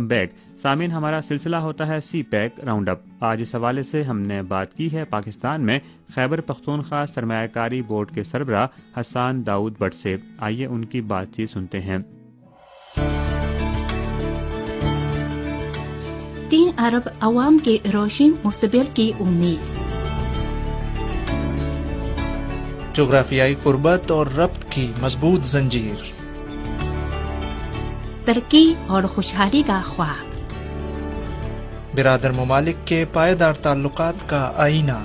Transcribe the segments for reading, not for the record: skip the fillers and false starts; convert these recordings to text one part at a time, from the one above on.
Back. سامعین، ہمارا سلسلہ ہوتا ہے سی پیک راؤنڈ اپ. آج اس حوالے سے ہم نے بات کی ہے پاکستان میں خیبر پختونخوا سرمایہ کاری بورڈ کے سربراہ حسان داؤد بٹ سے. آئیے ان کی بات چیت سنتے ہیں. 3 ارب عوام کے روشن مستقبل کی امید. جغرافیائی قربت اور ربط کی مضبوط زنجیر. ترقی اور خوشحالی کا خواب. برادر ممالک کے پائیدار تعلقات کا آئینہ.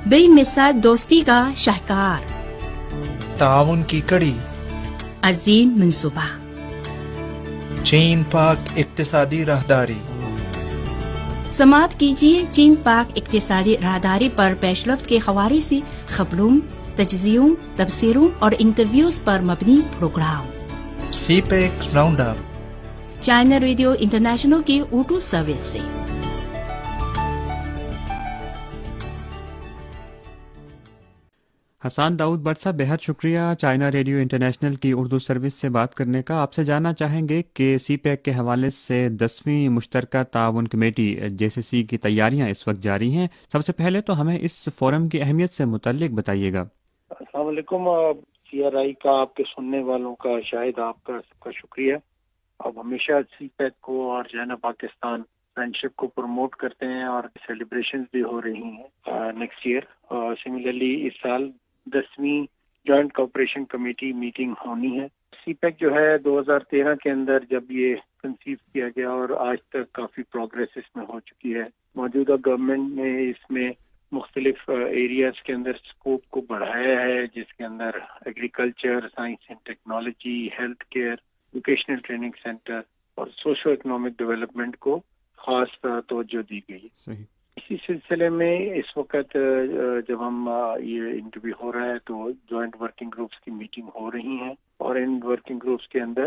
بے مثال دوستی کا شاہکار. تعاون کی کڑی. عظیم منصوبہ. چین پاک اقتصادی راہداری. سماعت کیجیے چین پاک اقتصادی راہداری پر پیش رفت کے حوالے سے خبروں، تجزیوں، تبصروں اور انٹرویوز پر مبنی programme. CPEC round up. China radio international کی اردو سروس سے. حسان داؤد بٹ صاحب، بہت شکریہ چائنا ریڈیو انٹرنیشنل کی اردو سروس سے بات کرنے کا. آپ سے جاننا چاہیں گے کہ سی پیک کے حوالے سے 10ویں مشترکہ تعاون کمیٹی JCC کی تیاریاں اس وقت جاری ہیں. سب سے پہلے تو ہمیں اس فورم کی اہمیت سے متعلق بتائیے گا. السلام علیکم. CRI کا، آپ کے سننے والوں کا، شاہد آپ کا سب کا شکریہ. اب ہمیشہ سی پیک کو اور چائنا پاکستان فرینڈشپ کو پروموٹ کرتے ہیں اور سیلیبریشن بھی ہو رہی ہیں نیکسٹ ایئر. سملرلی اس سال 10ویں جوائنٹ کوآپریشن کمیٹی میٹنگ ہونی ہے. سی پیک جو ہے 2013 کے اندر جب یہ کنسیو کیا گیا اور آج تک کافی پروگریس اس میں ہو چکی ہے. موجودہ گورنمنٹ نے اس میں مختلف ایریاز کے اندر اسکوپ کو بڑھایا ہے، جس کے اندر agriculture, science and technology, health care, vocational training centre اور سوشو اکنامک ڈیولپمنٹ کو خاص توجہ دی گئی. صحیح. اسی سلسلے میں اس وقت جب ہم یہ انٹرویو ہو رہا ہے تو جوائنٹ ورکنگ گروپس کی میٹنگ ہو رہی ہیں اور ان ورکنگ گروپس کے اندر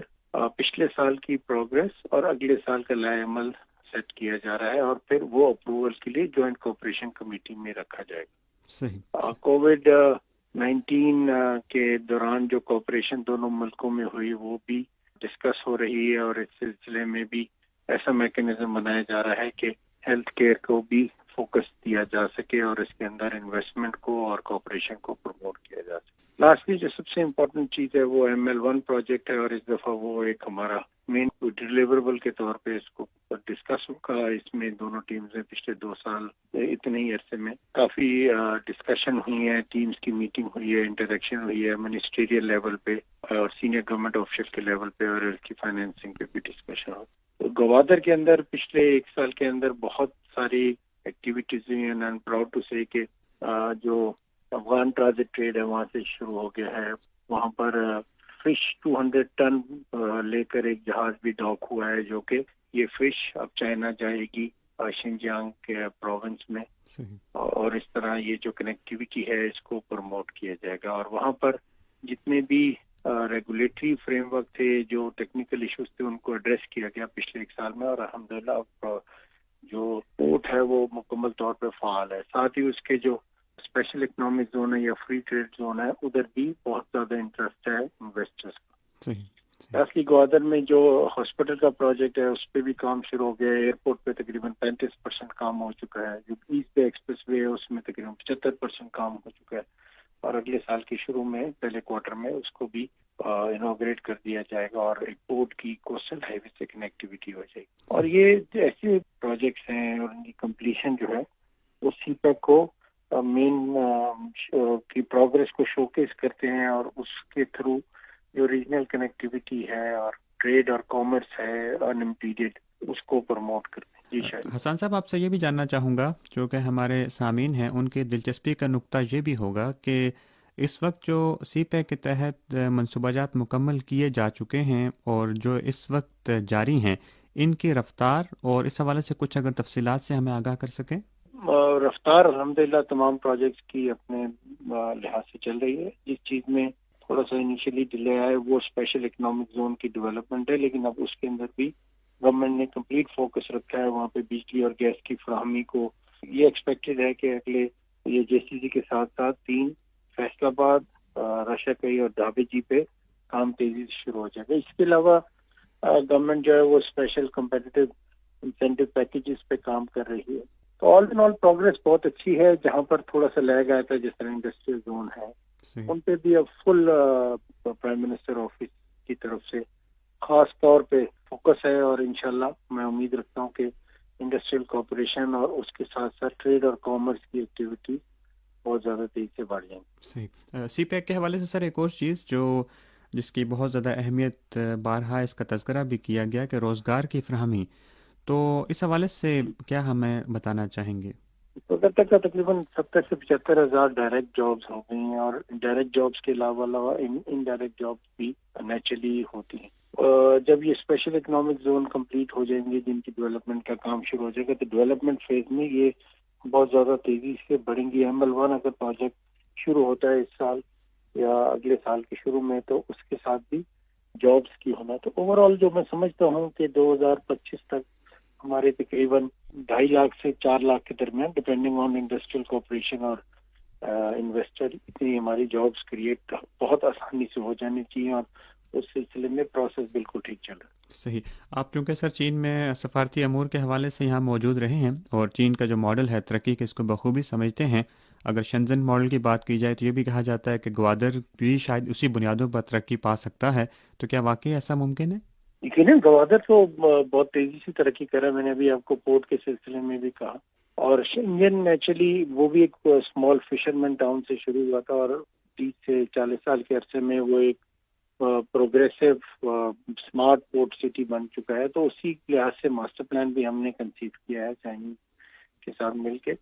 پچھلے سال کی پروگریس اور اگلے سال کا لائحہ عمل سیٹ کیا جا رہا ہے اور پھر وہ اپروول کے لیے جوائنٹ کوآپریشن کمیٹی میں رکھا جائے گا. صحیح. کووڈ-19 کے دوران جو کوآپریشن دونوں ملکوں میں ہوئی وہ بھی ڈسکس ہو رہی ہے اور اس سلسلے میں بھی ایسا میکینزم بنایا جا رہا ہے کہ ہیلتھ کیئر کو بھی فوکس دیا جا سکے اور اس کے اندر انویسٹمنٹ کو اور کوآپریشن کو پروموٹ کیا جا سکے. لاسٹلی جو سب سے امپورٹنٹ چیز ہے وہ ML1 پروجیکٹ ہے اور اس دفعہ وہ ایک ہمارا مین ڈیلیوریبل کے طور پہ اس کو ڈسکس ہوگا. اس میں دونوں ٹیمز نے پچھلے 2 سال اتنے ہی عرصے میں کافی ڈسکشن ہوئی ہے، ٹیمز کی میٹنگ ہوئی ہے، انٹریکشن ہوئی ہے منسٹریل لیول پہ اور سینئر گورنمنٹ آفیشل کے لیول پہ اور اس کی فائنینسنگ پہ بھی ڈسکشن ہو. گوادر کے اندر پچھلے 1 سال کے اندر بہت ساری ایکٹیویٹیز ہوئی ہیں. آئی ایم پراؤڈ ٹو سے کہ جو افغان ٹرانزٹ ٹریڈ ہے وہاں سے شروع ہو گیا ہے. وہاں پر فش 200 ٹن لے کر ایک جہاز بھی ڈاک ہوا ہے، جو کہ یہ فش اب چائنا جائے گی شنجیانگ کے پروونس میں. اور اس طرح یہ جو کنیکٹیویٹی ہے اس کو پروموٹ کیا جائے گا اور وہاں پر جتنے بھی ریگولیٹری فریم ورک تھے، جو ٹیکنیکل ایشوز تھے، ان کو ایڈریس کیا گیا پچھلے 1 سال میں اور الحمدللہ اب جو پورٹ ہے وہ مکمل طور پہ فعال ہے. ساتھ ہی اس کے جو اسپیشل اکنامک زون ہے یا فری ٹریڈ زون ہے ادھر بھی بہت زیادہ انٹرسٹ ہے انویسٹرز کا. اصلی گوادر میں جو ہاسپٹل کا پروجیکٹ ہے اس پہ بھی کام شروع ہو گیا ہے. ایئرپورٹ پہ تقریباً 35% کام ہو چکا ہے. جو ایسٹ بے ایکسپریس وے ہے اس میں تقریباً 75% کام ہو چکا ہے اور اگلے سال کے شروع میں پہلے کوارٹر میں اس کو بھی انوگریٹ کر دیا جائے گا اور ایک پورٹ کی کوسٹل ہائی وے سے کنیکٹیویٹی ہو جائے گی. اور یہ ایسے پروجیکٹس ہیں اور ان کی کمپلیشن جو ہے وہ سی پیک کو مین کی پروگرس کو شوکیس کرتے ہیں اور اس کے تھرو جو ریجنل کنیکٹیویٹی ہے اور ٹریڈ اور کامرس ہے انمپیڈڈ اس کو پروموٹ کرتے ہیں. جی شاید حسان صاحب، آپ سے یہ بھی جاننا چاہوں گا، جو کہ ہمارے سامعین ہیں ان کی دلچسپی کا نقطہ یہ بھی ہوگا کہ اس وقت جو سی پیک کے تحت منصوبہ جات مکمل کیے جا چکے ہیں اور جو اس وقت جاری ہیں، ان کی رفتار اور اس حوالے سے کچھ اگر تفصیلات سے ہمیں آگاہ کر سکیں. رفتار الحمدللہ تمام پروجیکٹس کی اپنے لحاظ سے چل رہی ہے. جس چیز میں تھوڑا سا انیشیلی ڈیلے آئے وہ اسپیشل اکنامک زون کی ڈیولپمنٹ ہے، لیکن اب اس کے اندر بھی گورنمنٹ نے کمپلیٹ فوکس رکھا ہے وہاں پہ بجلی اور گیس کی فراہمی کو. یہ ایکسپیکٹڈ ہے کہ اگلے یہ JCC کے ساتھ ساتھ 3 فیصل آباد، رشا کئی اور ڈھابے جی پہ کام تیزی سے شروع ہو جائے گا. اس کے علاوہ گورنمنٹ جو ہے وہ اسپیشل کمپیٹیٹیو انسینٹیو پیکیجز پہ کام کر رہی ہے. تو آل ان آل پروگرس بہت اچھی ہے. جہاں پر تھوڑا سا لیگ آیا تھا جس طرح انڈسٹریل زون ہے ان پہ بھی اب فل پرائم منسٹر آفس کی طرف سے خاص طور پہ فوکس ہے, اور انشاءاللہ میں امید رکھتا ہوں کہ انڈسٹریل کوآپریشن اور اس کے ساتھ ساتھ ٹریڈ اور کامرس کی ایکٹیویٹی بہت زیادہ تیزی سے بڑھ جائیں. صحیح. سی پیک کے حوالے سے سر ایک اور چیز جس کی بہت زیادہ اہمیت بارہا اس کا تذکرہ بھی کیا گیا کہ روزگار کی فراہمی, تو اس حوالے سے کیا ہمیں بتانا چاہیں گے؟ تو اب تک تقریباً 70 سے 75 ہزار ڈائریکٹ جابس ہو گئی ہیں, اور ڈائریکٹ جابس کے علاوہ انڈائریکٹ جابس بھی نیچرلی ہوتی ہیں. جب یہ اسپیشل اکنامک زون کمپلیٹ ہو جائیں گے, جن کی ڈیولپمنٹ کا کام شروع ہو جائے گا, تو ڈیولپمنٹ فیز میں یہ بہت زیادہ تیزی سے بڑھیں گی. ML1 اگر پروجیکٹ شروع ہوتا ہے اس سال یا اگلے سال کے شروع میں, تو اس کے ساتھ بھی جابس کی ہونا. تو اوور آل جو میں سمجھتا ہوں کہ 2025 تک ہمارے تقریباً 2.5 لاکھ سے 4 لاکھ کے درمیان ڈپینڈنگ آن انڈسٹریل کوآپریشن اور انویسٹر اتنی ہماری جابس کریٹ بہت آسانی سے ہو جانی چاہیے, اور اس سلسلے میں پروسیس بالکل ٹھیک چل رہا ہے. صحیح. آپ چونکہ سر چین میں سفارتی امور کے حوالے سے یہاں موجود رہے ہیں اور چین کا جو ماڈل ہے ترقی کے اس کو بخوبی سمجھتے ہیں, اگر شنزن ماڈل کی بات کی جائے تو یہ بھی کہا جاتا ہے کہ گوادر بھی شاید اسی بنیادوں پر ترقی پا سکتا ہے, تو کیا واقعی ایسا ممکن ہے؟ یقیناً گوادر تو بہت تیزی سے ترقی کر رہا ہے. میں نے ابھی آپ کو پورٹ کے سلسلے میں بھی کہا, اور شنجن نیچرلی وہ بھی ایک اسمال فشرمین ٹاؤن سے شروع ہوا تھا, اور 30 سے 40 سال کے عرصے میں وہ ایک پروگریسو اسمارٹ پورٹ سٹی بن چکا ہے. تو اسی لحاظ سے ماسٹر پلان بھی ہم نے کنسیو کیا ہے چائنیز کے ساتھ مل کے,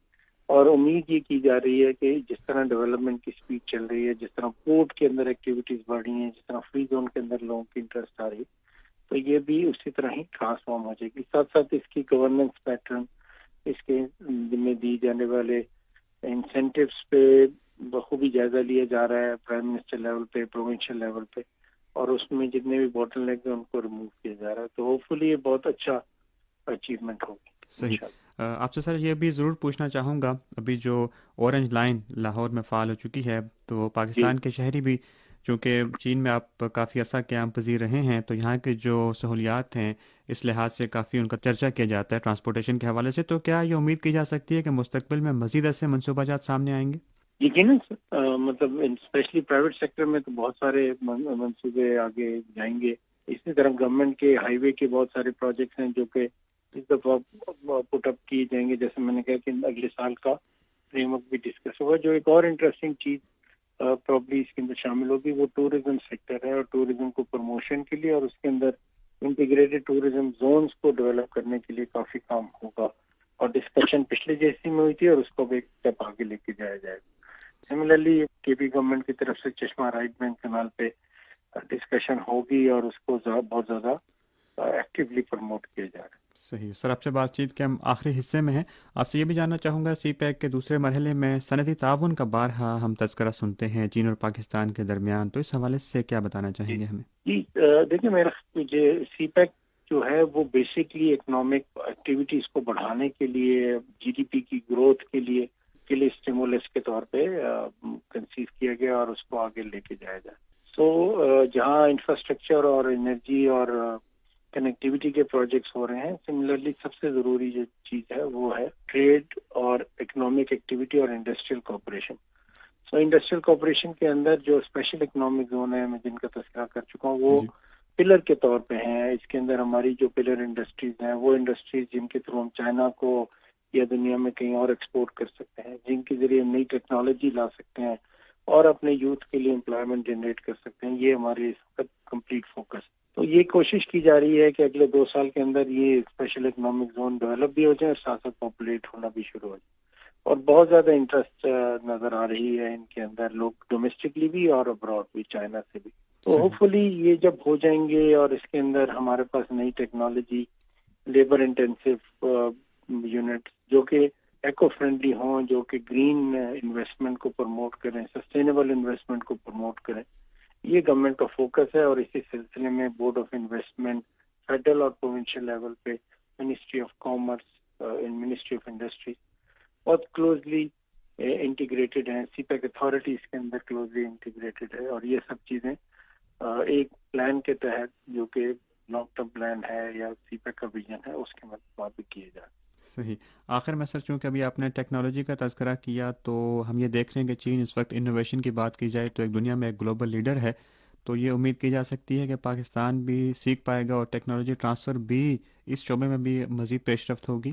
اور امید یہ کی جا رہی ہے کہ جس طرح ڈیولپمنٹ کی سپیڈ چل رہی ہے, جس طرح پورٹ کے اندر ایکٹیویٹیز بڑھ رہی ہیں, جس طرح فری زون کے اندر لوگوں کی انٹرسٹ آ رہی ہے, تو یہ بھی اسی طرح ہی ٹرانسفارم ہو جائے گی. ساتھ ساتھ اس کی گورننس پیٹرن, اس کے ذمہ دی جانے والے انسینٹیوز پہ بخوبی جائزہ لیا جا رہا ہے پرائم منسٹر لیول پہ, پروونشل لیول پہ, اور اس میں جتنے بھی باٹل نیک ہیں ان کو ریموو کیا جا رہا ہے. تو ہوپ فلی یہ بہت اچھا اچیومنٹ ہوگی. صحیح. آپ سے سر یہ بھی ضرور پوچھنا چاہوں گا, ابھی جو اورنج لائن لاہور میں فعال ہو چکی ہے, تو پاکستان کے شہری بھی چونکہ چین میں آپ کافی عرصہ قیام پذیر رہے ہیں, تو یہاں کے جو سہولیات ہیں اس لحاظ سے کافی ان کا چرچا کیا جاتا ہے ٹرانسپورٹیشن کے حوالے سے, تو کیا یہ امید کی جا سکتی ہے کہ مستقبل میں مزید ایسے منصوبہ جات سامنے آئیں گے؟ یقیناً مطلب اسپیشلی پرائیویٹ سیکٹر میں تو بہت سارے منصوبے آگے جائیں گے. اسی طرح گورنمنٹ کے ہائی وے کے بہت سارے پروجیکٹس ہیں جو کہ اس دفعہ پٹ اپ کیے جائیں گے. جیسے میں نے کہا کہ اگلے سال کا فریم ورک بھی ڈسکس ہوگا. جو ایک اور انٹرسٹنگ چیز پرابلی اس کے اندر شامل ہوگی وہ ٹوریزم سیکٹر ہے, اور ٹوریزم کو پروموشن کے لیے اور اس کے اندر انٹیگریٹڈ ٹوریزم زونز کو ڈیولپ کرنے کے لیے کافی کام ہوگا, اور ڈسکشن پچھلے جیسی میں ہوئی تھی اور اس کو بھی ایک اسٹیپ آگے لے کے جایا جائے گا. سملرلی کے پی گورنمنٹ کی طرف سے چشمہ رائٹ بینک کنال پہ ڈسکشن ہوگی اور اس کو بہت زیادہ ایکٹیولی پروموٹ کیا جا رہا ہے. صحیح. سر آپ سے بات چیت کے ہم آخری حصے میں ہیں, آپ سے یہ بھی جاننا چاہوں گا سی پیک کے دوسرے مرحلے میں صنعتی تعاون کا بارہا ہم تذکرہ سنتے ہیں چین اور پاکستان کے درمیان, تو اس حوالے سے کیا بتانا چاہیں گے ہمیں؟ جی دیکھیں, میرا سی پیک جو ہے وہ بیسکلی اکنامک ایکٹیویٹیز کو بڑھانے کے لیے, جی ڈی پی کی گروتھ کے لیے اسٹیمولس کے طور پہ کنسیو کیا گیا اور اس کو آگے لے کے جایا جائے. سو جہاں انفراسٹرکچر اور انرجی اور کنیکٹیوٹی کے پروجیکٹس ہو رہے ہیں, سملرلی سب سے ضروری جو چیز ہے وہ ہے ٹریڈ اور اکنامک ایکٹیویٹی اور انڈسٹریل کوآپریشن. سو انڈسٹریل کوآپریشن کے اندر جو اسپیشل اکنامک زون ہے میں جن کا تذکرہ کر چکا ہوں وہ پلر کے طور پہ ہیں. اس کے اندر ہماری جو پلر انڈسٹریز ہیں وہ انڈسٹریز جن کے تھرو ہم چائنا کو یا دنیا میں کہیں اور ایکسپورٹ کر سکتے ہیں, جن کے ذریعے نئی ٹیکنالوجی لا سکتے ہیں اور اپنے یوتھ کے لیے امپلائمنٹ جنریٹ کر سکتے ہیں. یہ ہمارے اس وقت کمپلیٹ فوکس. تو یہ کوشش کی جا رہی ہے کہ اگلے 2 سال کے اندر یہ اسپیشل اکنامک زون ڈیولپ بھی ہو جائے اور ساتھ ساتھ پاپولیٹ ہونا بھی شروع ہو جائے. اور بہت زیادہ انٹرسٹ نظر آ رہی ہے ان کے اندر, لوگ ڈومیسٹکلی بھی اور ابراڈ بھی, چائنا سے بھی. تو ہوپ فلی یہ جب ہو جائیں گے اور اس کے اندر ہمارے پاس نئی ٹیکنالوجی, لیبر انٹینسو یونٹ جو کہ ایکو فرینڈلی ہوں, جو کہ گرین انویسٹمنٹ کو پروموٹ کریں, سسٹینیبل انویسٹمنٹ کو پروموٹ کریں, یہ گورنمنٹ کا فوکس ہے. اور اسی سلسلے میں بورڈ آف انویسٹمنٹ فیڈرل اور پروونشل لیول پہ ministry of commerce ministry of industry بہت کلوزلی انٹیگریٹڈ ہیں. سی پیک اتھارٹی اس کے اندر کلوزلی انٹیگریٹڈ ہے, اور یہ سب چیزیں ایک پلان کے تحت جو کہ لانگ ٹرم پلان ہے یا سی پیک کا ویژن ہے اس کے مطابق کیے جائیں. صحیح. آخر میں سر چونکہ ابھی آپ نے ٹیکنالوجی کا تذکرہ کیا تو ہم یہ دیکھ رہے ہیں کہ چین اس وقت انوویشن کی بات کی جائے تو ایک دنیا میں ایک گلوبل لیڈر ہے. تو یہ امید کی جا سکتی ہے کہ پاکستان بھی سیکھ پائے گا اور ٹیکنالوجی ٹرانسفر بھی اس شعبے میں بھی مزید پیش رفت ہوگی.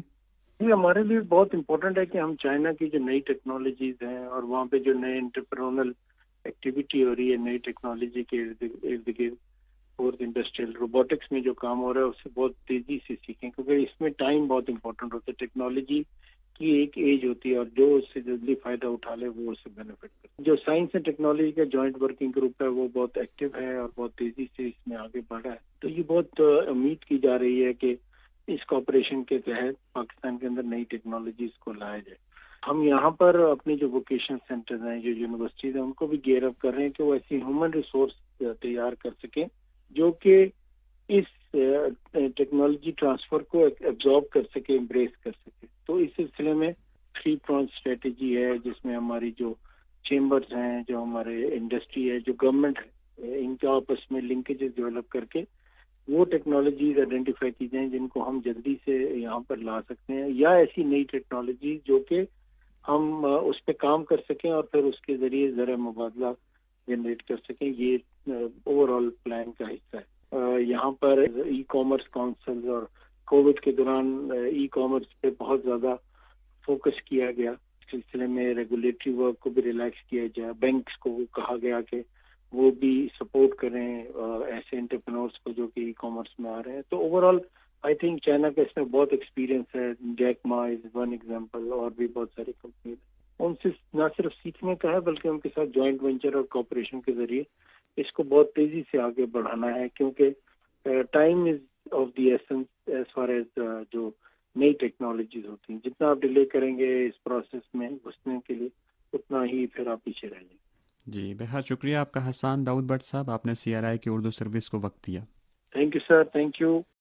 یہ ہمارے لیے بہت امپورٹنٹ ہے کہ ہم چائنا کی جو نئی ٹیکنالوجیز ہیں اور وہاں پہ جو نئے انٹرپرونل ایکٹیویٹی ہو رہی ہے نئی ٹیکنالوجی کے ارد گرد، فورتھ انڈسٹریل روبوٹکس میں جو کام ہو رہا ہے اس سے بہت تیزی سے سیکھیں، کیونکہ اس میں ٹائم بہت امپورٹنٹ ہوتا ہے. ٹیکنالوجی کی ایک ایج ہوتی ہے اور جو اس سے جلدی فائدہ اٹھا لے وہ اس سے بینیفٹ کرے. جو سائنس اینڈ ٹیکنالوجی کا جوائنٹ ورکنگ گروپ ہے وہ بہت ایکٹیو ہے اور بہت تیزی سے اس میں آگے بڑھا ہے. تو یہ بہت امید کی جا رہی ہے کہ اس کوآپریشن کے تحت پاکستان کے اندر نئی ٹیکنالوجیز کو لایا جائے. ہم یہاں پر اپنے جو ووکیشن سینٹرز ہیں، جو یونیورسٹیز ہیں، ان کو بھی گیئر اپ کر رہے ہیں کہ وہ ایسی ہیومن ریسورس تیار کر سکیں جو کہ اس ٹیکنالوجی ٹرانسفر کو ایبزارب کر سکے، امبریس کر سکے. تو اس سلسلے میں 3 پرونگ اسٹریٹجی ہے جس میں ہماری جو چیمبرز ہیں، جو ہمارے انڈسٹری ہے، جو گورنمنٹ ہے، ان کے آپس میں لنکیجز ڈیولپ کر کے وہ ٹیکنالوجیز آئیڈینٹیفائی کی جائیں جن کو ہم جلدی سے یہاں پر لا سکتے ہیں، یا ایسی نئی ٹیکنالوجی جو کہ ہم اس پہ کام کر سکیں اور پھر اس کے ذریعے زرعی مبادلہ جنریٹ کر سکیں. یہ اوور آل پلان کا حصہ ہے. یہاں پر ای کامرس کاؤنسل اور کووڈ کے دوران ای کامرس پہ بہت زیادہ فوکس کیا گیا. اس سلسلے میں ریگولیٹری ورک کو بھی ریلیکس کیا جائے. بینکس کو کہا گیا کہ وہ بھی سپورٹ کریں ایسے انٹرپرینورس کو جو کہ ای کامرس میں آ رہے ہیں. تو over all I think China کا اس میں بہت ایکسپیرینس ہے. جیک ما از ون ایگزامپل، اور بھی بہت ساری کمپنیز ان سے نہ صرف سیکھنے کا ہے بلکہ ان کے ساتھ جوائنٹ وینچر اور کوآپریشن کے ذریعے اس کو بہت تیزی سے آگے بڑھانا ہے، کیونکہ time is of the essence as far as جو نئی ٹیکنالوجیز ہوتی ہیں. جتنا آپ ڈیلے کریں گے اس پروسیس میں گھسنے کے لیے اتنا ہی پھر آپ پیچھے رہ جائیں گے. جی بہت شکریہ آپ کا حسان داؤد بٹ صاحب، آپ نے CRI کی اردو سروس کو وقت دیا. Thank you sir, thank you.